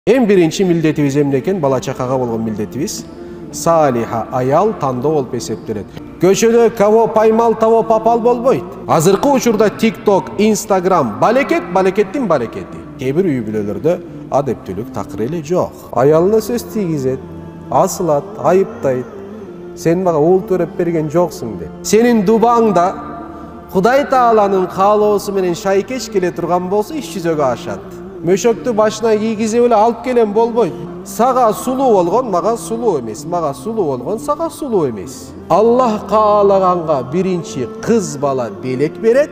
En birinci mildetimiz emneken bala çakağa bolğon mildetimiz saliha ayal tandoo bolup esептелет. Köşede kavo paymal tavo papal bolboyt. Azırkı uçurda TikTok, Instagram balekettin baleketi. Kebir üy bülölerde adeptülük takıreli жоқ. Ayalına söz tiygizet, asılat, ayıptayt. Sen bağa oğul törep bergen жоқсың de. Senin dubağında Huday Taala'nın kaloosu menen şaykeş kele turgan bolsa iş жүзөгө aşat. Möşöktü başına kiygize öyle alıp gelen bolboyt. Sağa sulu olgon, maga sulu emes. Maga sulu olgon, sağa sulu emes. Allah kaalaganга birinci kız bala belek beret.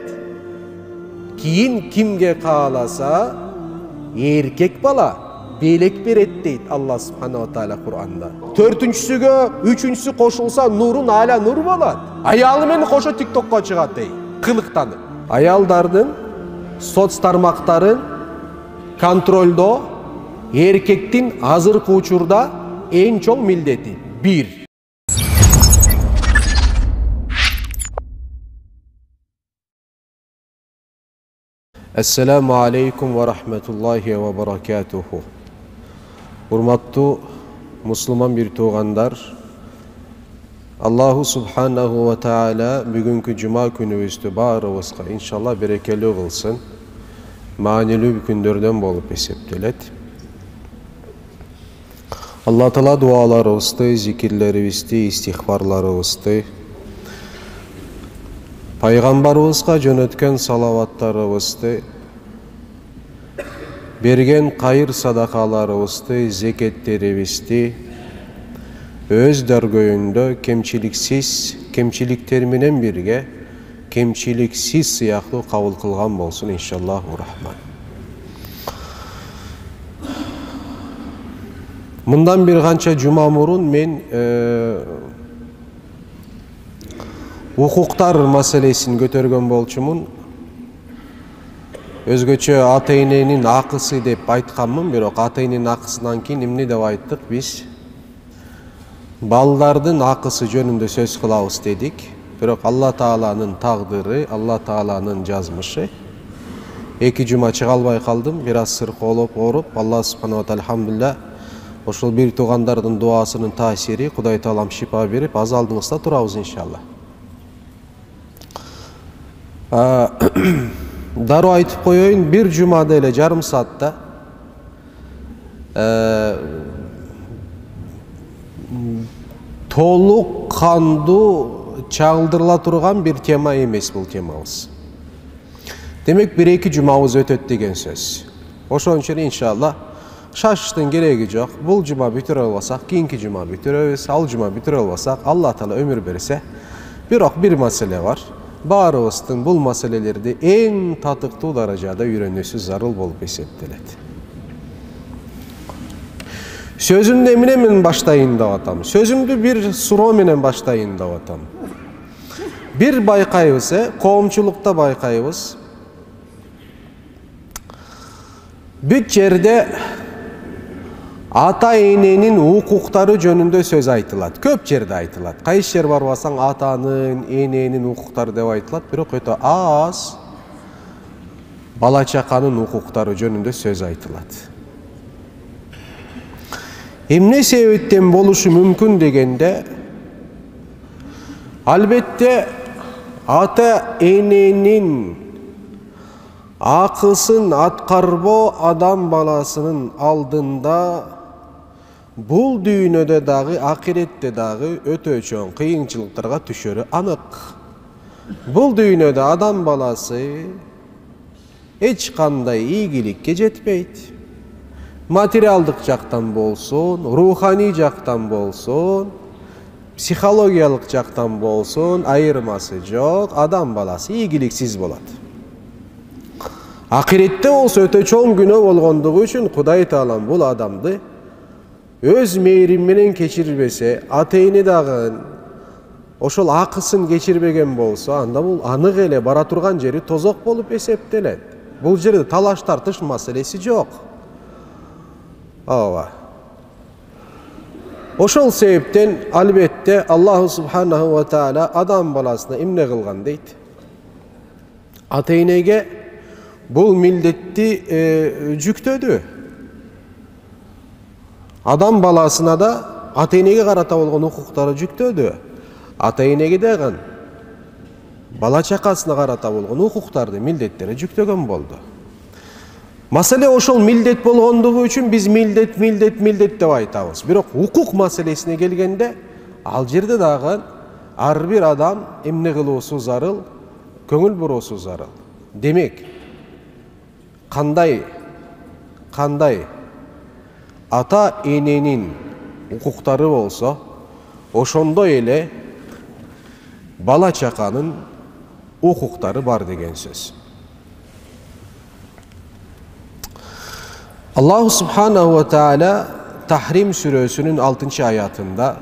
Kiyin kimge kaalasa erkek bala belek beret deyit Allah subhanahu wa ta'ala Kur'an'da. Törtünçüsüge, üçüncüsü koşulsa nurun hala nur bolat. Ayalı meni koşu TikTok'a çıgat dey. Kılıktanıp. Ayaldardın, soç tarmakların kontroldo erkektin azırkı uçurda en çok mildeti. 1. Esselamu aleykum ve rahmetullahi ve berekatuhu. Hurmatlı Müslüman bir tuğandar, Allahu subhanahu ve taala bugünkü cuma günübüzde barıbızga inşallah berekeli kılsın. Manili bir günlerden bolup esептелет. Allah Teala dualarыбызды, zikirleribizdi, istihbarlarыбызды, Paygambarыбызга жөнөткөн салаваттарыбызды, берген кайыр садакаларыбызды, зекеттерибизди өз дәргөйүндө кемчиликсиз, кемчиликтер менен бирге кемчиликсиz сыяктуу кабыл кылган болсун иншаллаху рахман. Мындан bir канча жума мурун мен укуктар маселесин көтөргөн болчумун. Өзгөчө ата-эненин акысы деп айтканмын, бирок ата-эненин акысынан кийин эмне деп айттык биз? Балдардын акысы жөнүндө сөз кылабыз дедик. Бирок Алла Тааланын тагдыры, Алла Тааланын жазмышы. 2 жума чыга албай калдым, бир аз сыркоолоп ооруп, Алла субханаху ва тааля алхамдулилля ошол бир туугандардын дуасынын таасири Кудай Таалам шипа берип, аз алдыңызда турабыз иншалла. Дару айтып коеюн, bir жумада эле жарым саатта толук кандуу чагылдырыла турган bir тема эмес бул темабыз. Демек 1-2 жумабыз өтөт деген сөз. Ошон үчүн иншалла шашыштын кереги жок. Бул жума бүтүрө албасак, кийинки жума бүтүрөбүз, ал жума бүтүрө албасак, Алла Таала өмүр берсе, бирок bir маселе бар. Барыбыздын бул маселелерди эң татыктуу даражада үйрөнүүсү зарыл болуп эсептелет. Sözümdü emine menен başlayın деп атам. Sözümdü bir суроо менен başlayın деп атам. Bir байкайбыз, коомчулукта байкайбыз. Бүт жерде ата-эненин укуктары жөнүндө сөз айтылат. Көп жерде айтылат. Кайсы жер барбасаң атанын, эненин укуктары деп айтылат, бирок өтө аз бала чаканын укуктары жөнүндө сөз айтылат. Эмне себептен болушу мүмкүн дегенде, албетте ата-эненин акысын аткарбоо адам баласынын алдында бул дүйнөдө дагы, акиретте дагы өтө чоң кыйынчылыктарга түшөрү анык. Бул дүйнөдө адам баласы эч кандай ийгиликке жетпейт. Материалдык жактан болсун, руханий жактан болсун, психологиялык жактан болсун, айырмасы жок, адам баласы ийгиликсиз болот. Акиретте болсо өтө чоң күнөө болгондугу үчүн Кудай Таалам бул адамды өз мээрим менен кечирбесе, ата-эне дагы ошол акысын кечирбеген болсо, анда бул анык эле бара турган жери тозок болуп эсептелет. Бул жерде талаш тартыш маселеси жок. Ооба. Ошол себептен албетте Аллаху субханаху ва таала адам баласына эмне кылган дейт? Ата-энеге бул милдетти жүктөдү. Адам баласына да ата-энеге карата болгон укуктары жүктөдү. Ата-энеге дагы бала чакасына карата болгон укуктарды, милдеттери жүктөгөн болду. Маселе ошол милдет болгондугу үчүн биз милдет деп айтабыз. Бирок укук маселесине келгенде ал жерде дагы ар бир адам эмне кылуусу зарыл, көңүл буруусу зарыл. Демек, кандай ата-эненин укуктары болсо, ошондой эле бала чаканын укуктары бар деген сөз. Аллаху субханаху ва тааля Tahrim сүрөсүнүн 6-аятында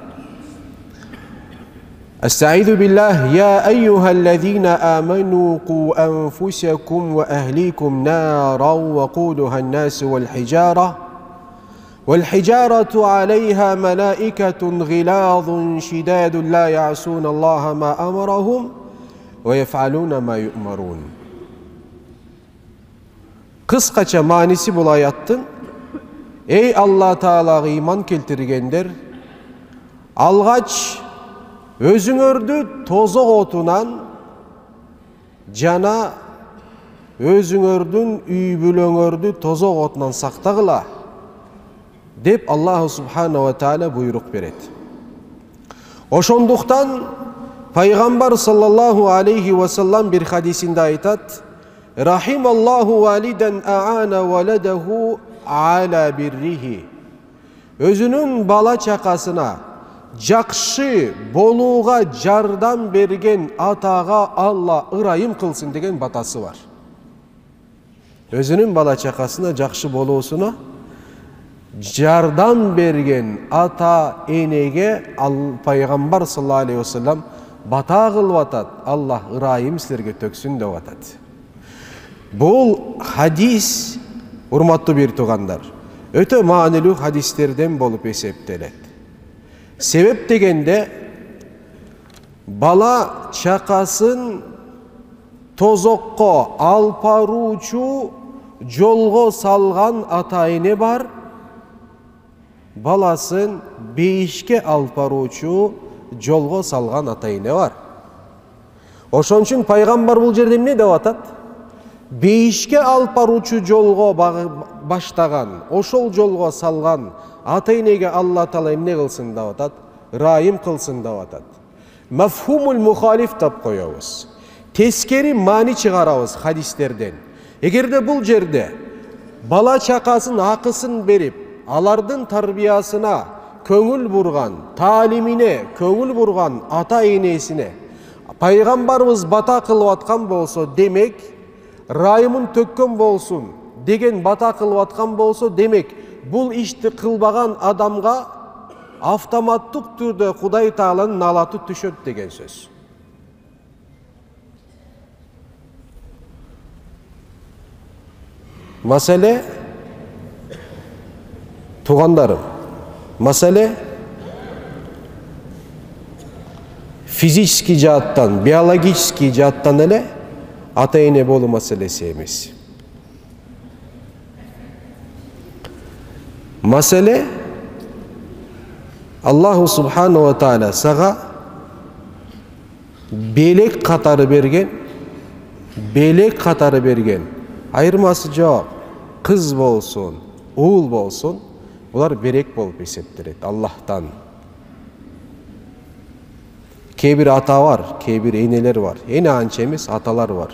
Estaizu billah ya eyyuhellezina amanu qu anfusakum ve ahlikum naran ve quduha an-nas والحجارة عليها ملائكة غلاظ شداد لا يعصون الله ما أمرهم ويفعلون ما يؤمرون. Kıskaça manisi bul ayattın. Ey Allah Teala'ya iman keltirgenler, algaç özüңөрдү tozok otunan jana özüңөрдүn үй бүлөңөрдү tozok otundan saktagıla деп Аллаху Субхана ва Тааля буйрук берет. Ошондуктан Пайгамбар саллаллаху алейхи ва саллам бир хадисинде айтат: Рахималлаху валиден аана валадаху аля биррихи. Өзүнүн бала чакасына жакшы болууга жардам берген атага Алла ырайым кылсын деген батасы бар. Өзүнүн бала чакасына жакшы болуусуна жардам берген ата-энеге Пайгамбар саллаллаху алейхи ва саллам бата кылып атат. Аллах ырайым силерге төксүн деп атат. Бул хадис, урматтуу бир туугандар, өтө маанилүү хадистерден болуп эсептелет. Себеп дегенде бала чакасын тозокко алып баруучу жолго салган ата-эне бар, баласын бейишке алып баруучу жолго салган ата-эне бар. Ошон үчүн Пайгамбар бул жерде эмне деп атат? Бейишке алып баруучу жолго баштаган, ошол жолго салган ата-энеге Алла Таала эмне кылсын деп атат? Ырайым кылсын деп атат. Мафхумул мухалиф деп коебуз. Тескери маани чыгарабыз хадистерден. Эгерде бул жерде бала чакасын акысын берип, алардын тарбиясына көңүл бурган, таалимине көңүл бурган ата-энесине Пайгамбарыбыз бата кылып аткан болсо, демек райымын төккөн болсун деген бата кылып аткан болсо, демек бул ишти кылбаган адамга автоматтык түрдө Кудай Тааланын налаты түшөт деген сөз. Маселе, туугандарым, маселе физический жааттан, биологический жааттан эле ата-эне болуу маселеси эмес. Маселе Аллаху Субхана ва Тааля сага белек катары берген, айырмасы жок. Кыз болсун, уул болсун, булар берек болуп эсептелет Аллахтан. Кээ бир ата бар, кээ бир энелер бар. Эне анча эмес, аталар бар.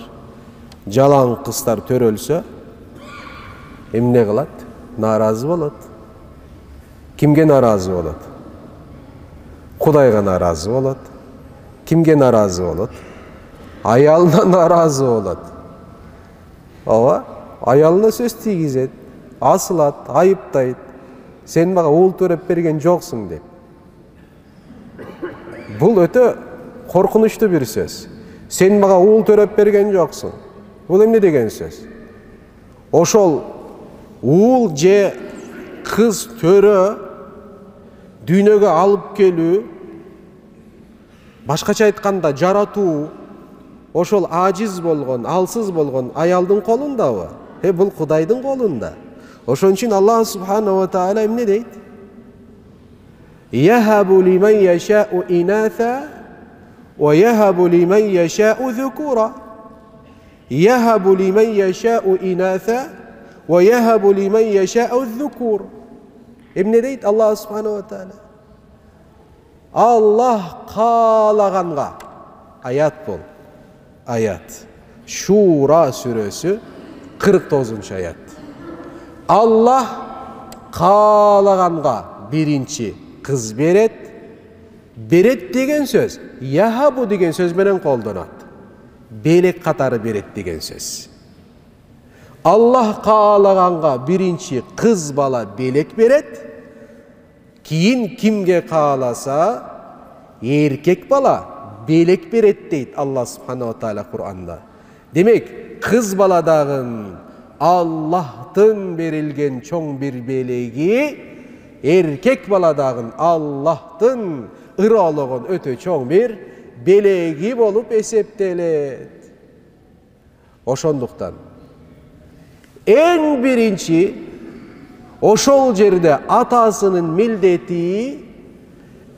Жалаң кыздар төрөлсө, эмне кылат? Нааразы болот. Кимге нааразы болот? Кудайга нааразы болот. Кимге нааразы болот? Аялына нааразы болот. Ооба, аялына сөз тийгизет, асылат, айыптайт. Сен мага уул төрөп берген жоксуң деп. Бул өтө коркунучтуу бир сөз. Сен мага уул төрөп берген жоксуң. Бул эмне деген сөз? Ошол уул же кыз төрө дүйнөгө алып келүү, башкача айтканда жаратуу, ошол ажиз болгон, алсыз болгон аялдын колундабы? Бул Кудайдын колунда. Ошон үчүн Аллах Субхана ва Тааля эмне дейт? Yahabu limen yasha'u inatha ve yahabu limen yasha'u zukura. Yahabu limen yasha'u inatha ve yahabu limen yasha'u zukur. Ne deydi Allah subhanahu wa ta'ala? Allah qalağanğa. Ayat bol. Ayat. Şura suresi 49. ayat. Allah qalağanğa birinci kız beret. Beret degen söz. Yahabu degen söz menen koldanat. Belek katarı beret degen söz. Allah qalağanğa birinci kız bala belek beret. Kiyin kimge qalasa erkek bala belek beret deydi Allah subhanahu wa ta'ala Kur'an'da. Demek kız baladağın Allah'tın berilgen çoğun bir belegi, erkek baladağın Allah'tın ıralığın öte çoğun bir belegi bolup eseptelet. Oşonduktan en birinci oşol jerde atasının mildeti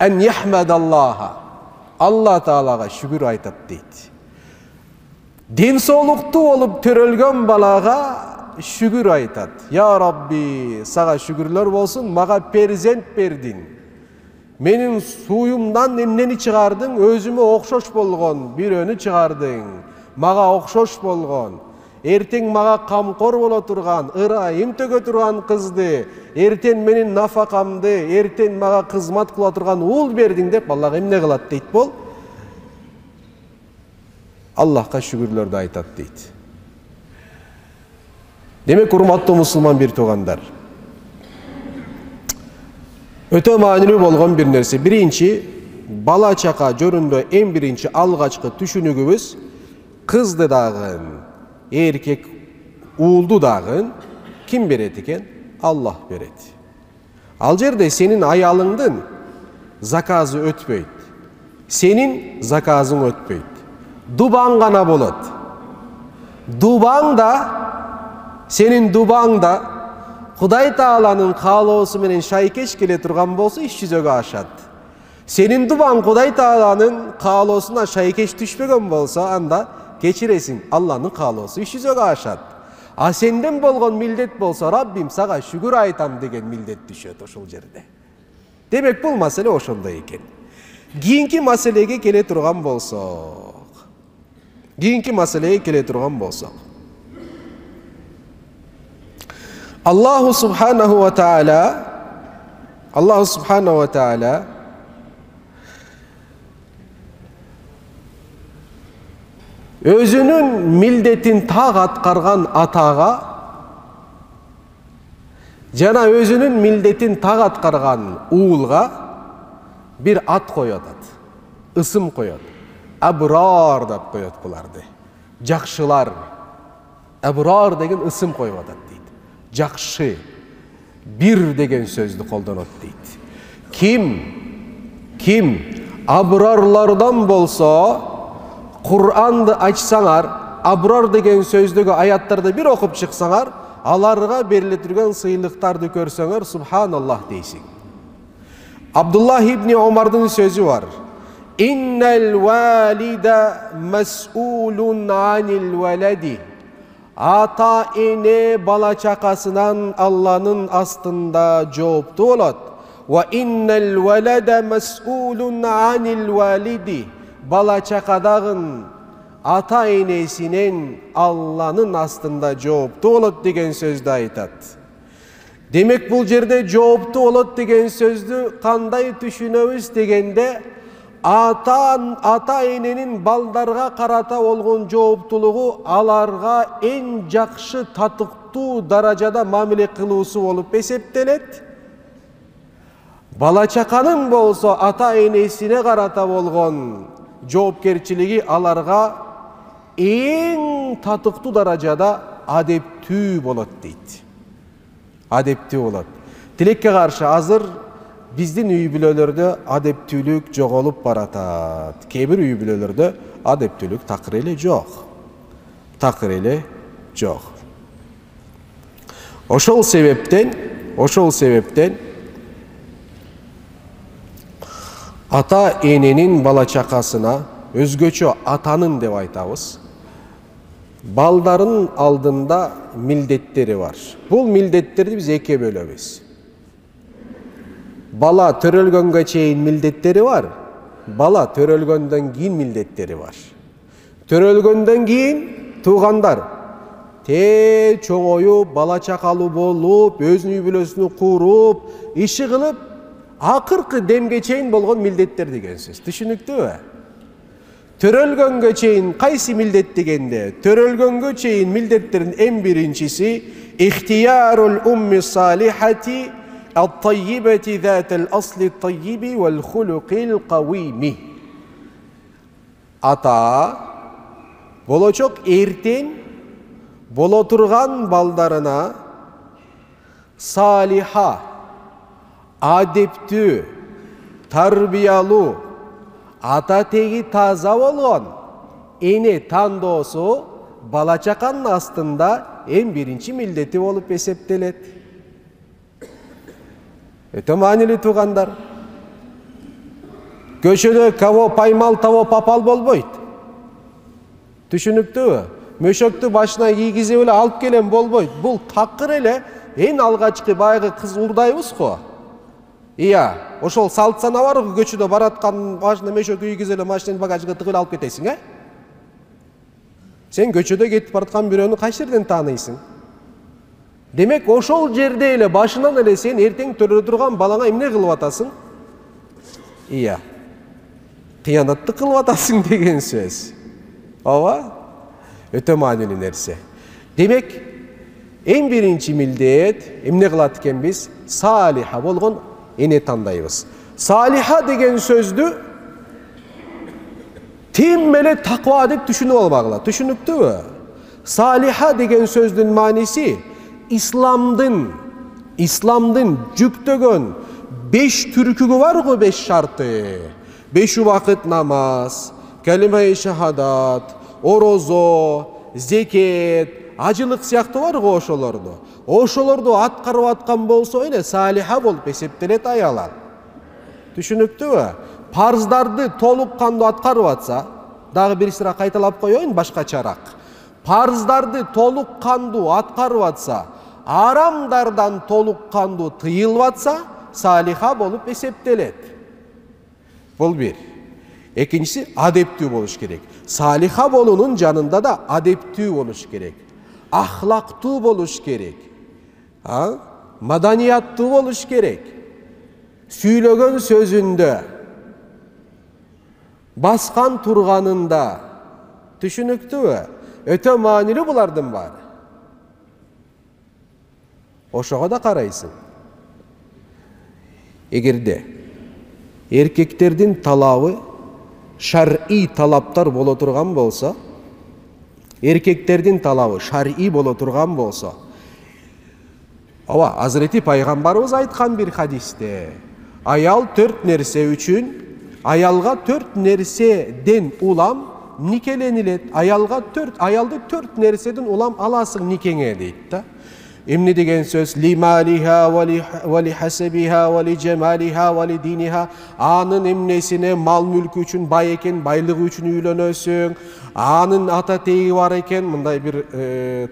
en yahmedallaha, Allah Ta'alaga şükür aytat deydi. Densoluktu olup törölgön balaga şükür aytat. Ya Rabbi, sağa şükürler olsun, maga perzent berdin. Menin suyumdan emneni çıkardın, özüme okşoş bolgon bir önü çıkardın. Maga okşoş bolgon. Erten maga kamkor bola turgan, ırayım tökö turgan kızdı. Erten menin nafakamdı, erten maga kızmat kıla turgan uul berdin dep Allah emne kılat deyit bol. Allah'a şükürler de aytat deyit. Demek hurmatlı Müslüman bir toğandar. Öte manilүү bolgon bir nerse. Birinci, bala çaka jöründө en birinci algaçkı түшүнүгүбүз kızdı dağın, erkek uuldu dağın kim beret eken? Allah beret. Al jerde senin ayalыңдын zakazı ötpöyt. Senin zakazın ötpöyt. Duban gana bolat. Duban da senin duban da Huday Taala'nın kaloosu menen şaykeş kele turgan bolsa iş жүзөгө aşat. Senin duban Huday Taala'nın kaloosuna şaykeş düşpegen bolsa anda geçiresin. Allah'ın kaloosu iş жүзөгө aşat. A senden bolgon mildet bolsa Rabbim sağa şükür aytam degen mildet düşöt oşul jerde. Demek bul masele oşonda eken. Kийинки маселеге келе турган болсок. Kийинки маселеге келе турган болсок. Allah subhanahu wa ta'ala özünün mildetin tağ atkargan atağa jana özünün mildetin tağ atkargan uulga bir at koyat, ısım koyat. Abrar dap koyat bulardı. Jakşılar. Abrar degen ısım koyat deydi. Jakşı. Bir degen sözdü koldanat deydi. Kim abrarlardan bolsa Kur'an'dı açsaňar, abrar degen sözdügü ayatlarda bir okup çıksaňar, alarga beriletirgen sıylıktardı görseňer subhanallah deysin. Abdullah İbni Omar'dın sözü var. İnnel valide mes'ulun anil veledi. Ata ene bala çakasından Allah'ın astında cevaptı olat. Ve innel velede mes'ulun anil validi. Bala çakadağın ata enesinin Allah'ın astında cevaptı olat degen sözde aytat. Demek bu jerde cevaptı olat degen sözdü kanday түшүнөбүz degende ata enenin baldarga karata olgun cevaptılığı alarga en jakşı tatıktуу darajada mamile kılıusu olup eseptelet. Bala çakanın bolsa ata enesine karata olgun жоопкерчилиги аларга эң татыктуу даражада адептүү болот дейт. Адептүү болот. Тилекке каршы азыр биздин үй бүлөлөрдө адептүүлүк жоголуп баратат. Кээ бир үй бүлөлөрдө адептүүлүк такыр эле жок. Такыр эле жок. Ошол себептен Ата эненин бала чакасына, өзгөчө атанын деп айтабыз, балдарын алдында милдеттери бар. Бул милдеттерди биз эки бөлөбүз. Бала төрөлгөнгө чейин милдеттери бар, бала төрөлгөндөн кийин милдеттери бар. Төрөлгөндөн кийин туугандар чоңоюп, бала чакалуу болуп, өзүнүн үй бүлөсүн куруп, иши кылып, акыркы демге чейин болгон милдеттер деген сөз. Түшүнүктүүбү? Төрөлгөнгө чейин кайсы милдет дегенде, төрөлгөнгө чейин милдеттердин эң биринчиси ихтиярул умми салихати ат-таййибати затал асли ат-таййиби вал хулуқил кавими. Ата болочок эртең боло турган балдарына салиха, адептүү, тарбиялуу, ата теги таза болгон эне тандоосу бала чаканын астында эң биринчи милдети болуп эсептелет. Өтө маанилүү туугандар. Көчөдө кого поймал, того попал болбойт. Түшүнүктүүбү? Мөшөктү башына кийгизип эле алып келем болбойт. Бул такыр эле эң алгачкы баягы кыз урдайбыз го. Ия, ошол салт сана бар го, көчөдө бараткан башына мөшөк кийгизе эле машинанын багажыга тыгып алып кетесиң, э? Сен көчөдө кетип бараткан бирөөнү кайсы жерден тааныйсың? Демек, ошол жерде эле башынан эле сен эртең төрө турган балаңа эмне кылып атасың? Ия. Кыянатты кылып атасың деген сөз. Ооба? Өтө маанилүү нерсе. Демек, эң биринчи милдет эмне кылат экенбиз? Салиха болгон эне тандайбыз. Салиха деген сөздү тем эле таква деп түшүнүп албагыла. Түшүнүктүүбү? Салиха деген сөздүн мааниси исламдын жүктөгөн 5 түркүгү бар го, 5 шарты. 5 убакыт намаз, калима-и шахадат, орозо, зекет, ажылык сыяктуу бар го ошолорду. Ошолорду аткарып аткан болсо эле салиха болуп эсептелет аялар. Түшүнүктүүбү? Парздарды толук кандуу аткарып атса, дагы бир сыра кайталап коеюн башкачараак. Парздарды толук кандуу аткарып атса, арамдардан толук кандуу тыйылып атса, салиха болуп эсептелет. Бул бир. Экинчиси адептүү болуш керек. Салиха болуунун жанында да адептүү болуш керек. Ахлактуу болуш керек. Маданияттуу болуш керек. Сүйлөгөн сөзүндө, баскан турганында. Түшүнүктүүбү? Өтө маанилүү булардын баары. Ошого да карайсың. Эгерде эркектердин талабы шар'ий талаптар боло турган болсо, эркектердин талабы шар'ий боло турган болсо, Азырети пайгамбарыбыз айткан бир хадисте, аял 4 нерсе үчүн, аялга 4 нерседен улам никеленилет. Аялды 4 нерседен улам аласың никеңе дейт да. Эмне деген сөз? Лималиха, вали хасабиха, вали джамалиха, вали диниха. Анын эмнесине мал мүлкү үчүн бай экен, байлыгы үчүн үйлөнөсүң. Анын ата теги бар экен, мындай бир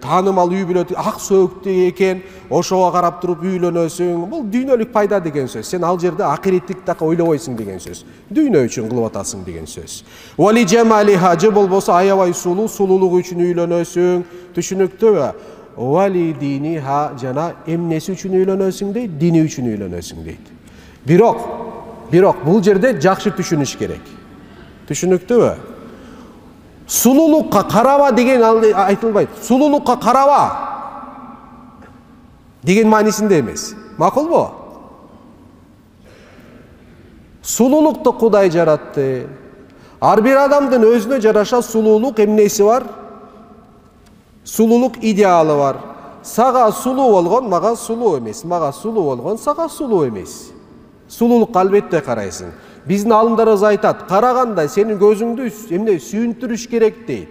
таанымал үй бүлө ак сөөктүү экен, ошого карап туруп үйлөнөсүң. Бул дүйнөлүк пайда деген сөз. Сен ал жерде акыреттик так ойлобойсуң деген сөз. Дүйнө үчүн кылып атасың деген сөз. Вали джамалиха, же болбосо аябай сулуулугу үчүн үйлөнөсүң. Түшүнүктүүбү? Вали диниха, жана эмнеси үчүн үйлөнөсүң дейт, дини үчүн үйлөнөсүң дейт. Бирок бул жерде жакшы түшүнүш керек. Түшүнүктүүбү? Сулуулукка караба деген айтылбайт. Сулуулукка караба деген маанисинде эмес. Макулбу? Сулуулукту Кудай жаратты. Ар бир адамдын өзүнө жараша сулуулук эмнеси бар? Сулуулук идеалы бар. Сага сулуу болгон мага сулуу эмес, мага сулуу болгон сага сулуу эмес. Сулуулукка албетте карайсың. Биздин алымдарыбыз айтат, караганда сенин көзүңдү эмне сүйүнтүрүш керек дейт.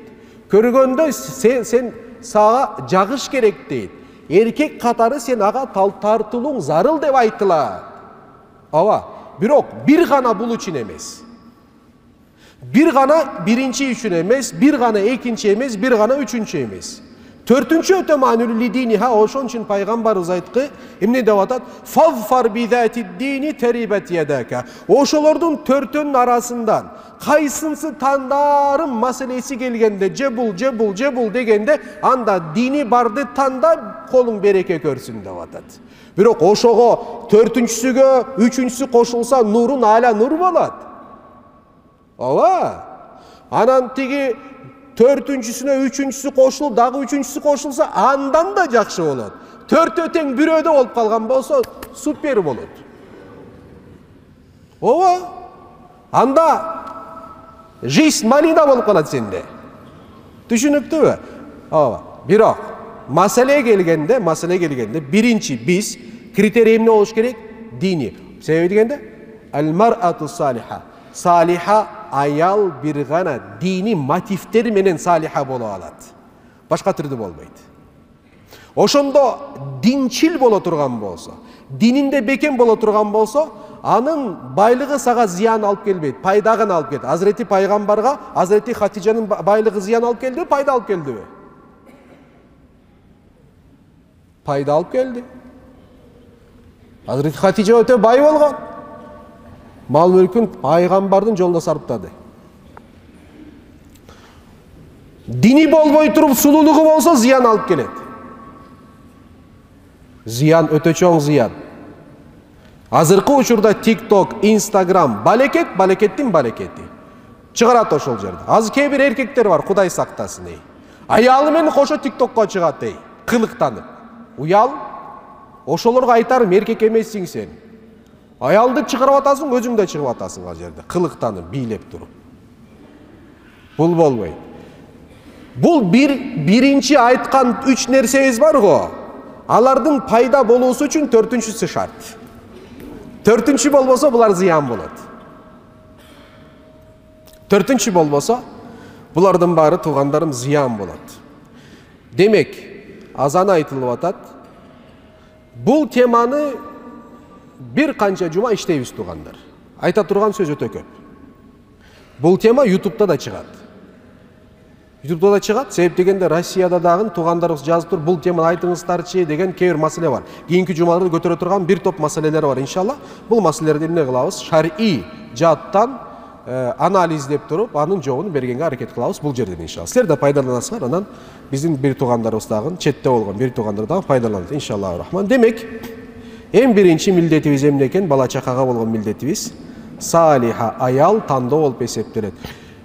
Көргөндө сен сага жагыш керек дейт. Эркек катары сен ага тартылууң зарыл деп айтылат. Бирок бир гана бул үчүн эмес. Бир гана биринчи үчүн эмес, бир гана экинчи эмес, бир гана үчүнчү эмес. Төртүнчү өтө маанилүү лидини ошон үчүн пайгамбарыбыз айткы, эмне деп атат? Фазфар бидати дини терибат ядака. Ошолордун төртөнүн арасынан кайсынсы тандарым маселеси келгенде, же бул дегенде, анда дини барды танда, колуң береке көрсүн деп атат. Бирок ошого төртүнчүсүгө, үчүнчүсү кошулса, нурун ала нур болот. Ооба. Анан тиги төртүнчүсүнө үчүнчүсү кошулуп, дагы үчүнчүсү кошулса, андан да жакшы болот. Төртөө тең бирөөдө болуп калган болсо, супер болот. Ооба. Анда жизнь малина болуп калат сенде. Түшүнүктүүбү? Ооба. Бирок маселе келгенде, биринчи биз критерий эмне болуш керек? Дини. Себеби дегенде ал-мар'ату салиха. Салиха аял бир гана дини мотивтер менен салиха боло алат. Башка түрдө болбойт. Ошондо динчил боло турган болсо, дининде бекем боло турган болсо, анын байлыгы сага зыян алып келбейт, пайда гана алып келет. Азирети пайгамбарга Азирети Хатижанын байлыгы зыян алып келдиби, пайда алып келдиби? Пайда алып келди. Азирети Хатижа өтө бай болгон. Мал мүлкүн пайгамбардын жолунда сарптады. Дини болбой туруп сулуулугу болсо зыян алып келет. Зыян өтө чоң зыян. Азыркы учурда TikTok, Instagram балекеттин балекети. Чыгарат ошол жерде. Азыр кээ бир эркектер бар, Кудай сактасын эй. Аялы менен кошо TikTokко чыгат эй, кылыктанып. Уял. Ошолорго айтарым, эркек эмессиң сен. Аялды чыгарып атасың, өзүң да чыгып атасың ал жерде, кылыктанып, бийлеп туруп. Бул болбойт. Бул биринчи айткан 3 нерсебиз бар го. Алардын пайда болуусу үчүн төртүнчүсү шарт. Төртүнчү болбосо булар зыян болот. Төртүнчү болбосо булардын баары туугандарым зыян болот. Демек, азан айтылып атат. Бул теманы бир канча жума иштейбиз туугандар. Айта турган сөз өтө көп. Бул тема YouTube'да да чыгат. YouTube'да да чыгат. Себеп дегенде Россияда дагы туугандарыбыз жазып тур, бул теманы айтыңыздарчы деген кээ бир маселе бар. Кийинки жумаларда көтөрө турган бир топ маселелер бар иншалла. Бул маселелерди эмне кылабыз? Шар'ий жаттан анализдеп туруп, анын жообун бергенге аракет кылабыз бул жерден иншалла. Силер да пайдаланасыңар, анан биздин бир туугандарыбыз дагы, четте болгон бир туугандар дагы пайдаланат иншалла рахман. Демек, эң биринчи милдетибиз эмне экен? Бала чакага болгон милдетибиз салиха аял тандоо болуп эсептелет.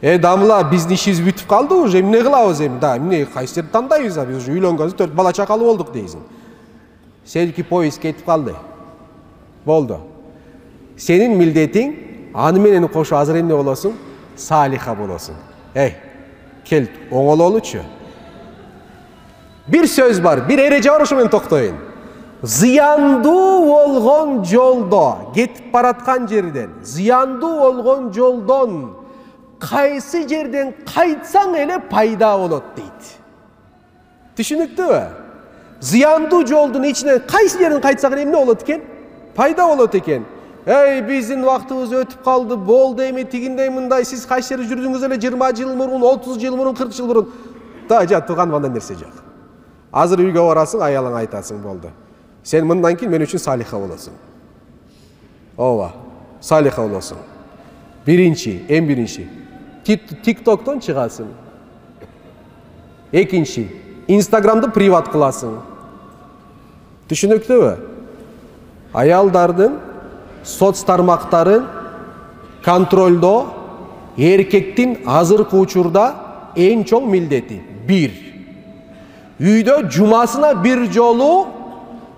Дамла, биздин ишибиз бүтүп калды уже, эмне кылабыз эми? Да, эмне кайсырды тандайбыз? Биз уже үйлөнгөнбүз, 4 бала чакалуу болдук дейсиң. Сеники поезд кетип калды. Болду. Сенин милдетиң аны менен кошо азыр эмне болосуң? Салиха болосуң. Кел, оңололучу. Бир сөз бар, бир эреже бар, ошо менен токтоюн. Зыяндуу болгон жолдо, кетип бараткан жерден, зыяндуу болгон жолдон кайсы жерден кайтсаң эле пайда болот дейт. Түшүнүктүүбү? Зыяндуу жолдун ичинен кайсы жерден кайтсаң эле эмне болот экен? Пайда болот экен. Биздин убактыбыз өтүп калды, болду эми тигиндей мындай, сиз кайсы жерде жүрдүңүз эле 20 жыл мурун, 30 жыл мурун, 40 жыл мурун. Тууган мындай нерсе жок. Азыр үйгө барасың, аялыңа айтасың, болду. Сен мындан кийин мен үчүн салиха болосуң. Ооба, салиха болосуң. Биринчи, эң биринчи. TikToктон чыгасың. Экинчи, Instagramды приват кыласың. Түшүнүктүүбү? Аялдардын соц тармактарын контролдоо эркектин азыркы учурда эң чоң милдети. 1. Үйдө жумасына бир жолу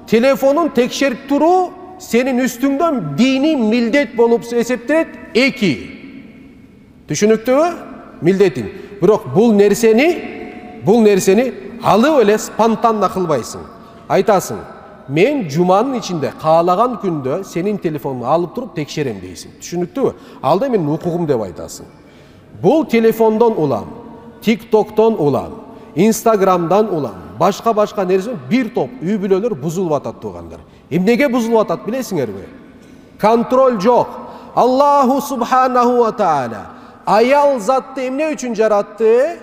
телефонун текшерип туруу сенин үстүңдөн дини милдет болуп эсептелет. 2. Түшүнүктүүбү? Милдетиң. Бирок бул нерсени алып эле спонтанно кылбайсың. Айтасың, мен жуманын ичинде каалаган күндө сенин телефонуңду алып туруп текшерем дейсиң. Түшүнүктүүбү? Ал да менин укугум деп айтасың. Бул телефондон улам, TikToктон улам, Instagramдан улам, башка нерсе бир топ үй бүлөлөр бузулуп атат туугандар. Эмнеге бузулуп атат билесиңерби? Контроль жок. Allahu subhanahu wa ta'ala ayal zatты emne üçün jarattı?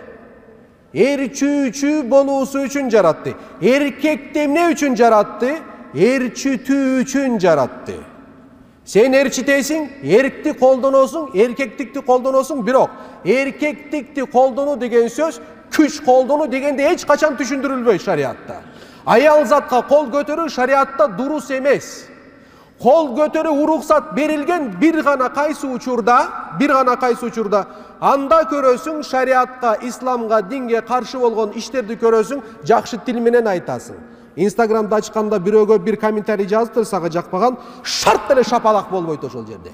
Erçüçü bolusu üçün jarattı. Erkekti emne üçün jarattı? Erçütü üçün jarattı. Sen erçiteysin, erkti koldonosun, erkektikti koldonosun, birok. Erkektikti koldonu degen söz, küç koldonu degende hiç kaçan düşündürülböy şariatta. Ayal zatqa kol götürü şariatta durus emes. Kol götürü uruksat berilgen bir gana kaysı uçurda, anda körösün şariatqa, İslamga, dinge karşı bolgon işlerdi körösün, jakşı til menen aytasın. Instagramda açkanda birögө bir kommentari жазып сага жакпаган шарт деле шапалак болбойт ошол жерде.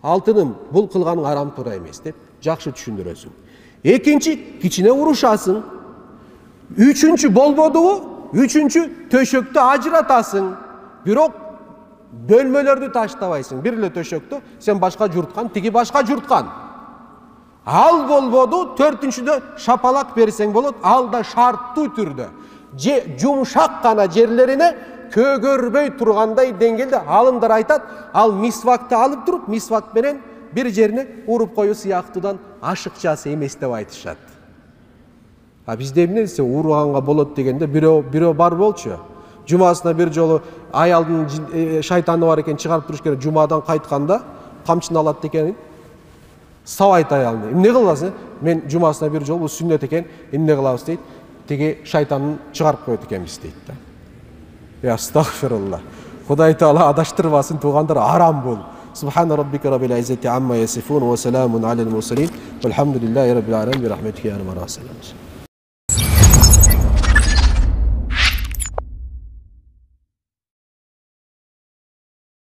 Алтыным, бул кылганың арам туура эмес деп жакшы түшүндүрөсүң. Экинчи, кичине урушасың. Үчүнчү болбодубу? Үчүнчү, төшөктү ажыратасың. Бирок бөлмөлөрдү таштабайсың. Бир эле төшөктү сен башка журткан, тиги башка журткан. Ал болбоду, төртүнчүдө шапалак берсең болот, ал да шарттуу түрдө. Жумшак гана жерлерине көгөрбөй тургандай деңгээлде алымдар айтат, ал мисвакты алып туруп, мисвак менен бир жерине уруп коюу сыяктуудан ашыкчасы эмес деп айтышат. А бизде эмне десе урганга болот дегенде бирөө бар болчу. Жумасына бир жолу аялдын шайтаны бар экен чыгарып туруш керек, жумадан кайтканда камчыны алат экен. Сабайт аялны. Эмне кыласың? Мен жумасына бир жолу бул сүннөт экен, эмне кылабыз дейт. Теге шайтанын чыгарып коет экенбиз дейт да. Я астагфирулла. Кудай Таала адаштырбасын, туугандар, арам бул. Субхана раббика раббил иззати амма ясифун ва саламун алал мурсалин. Валхамдулиллахи раббил аламин. Bi rahmetike ya Rabbi.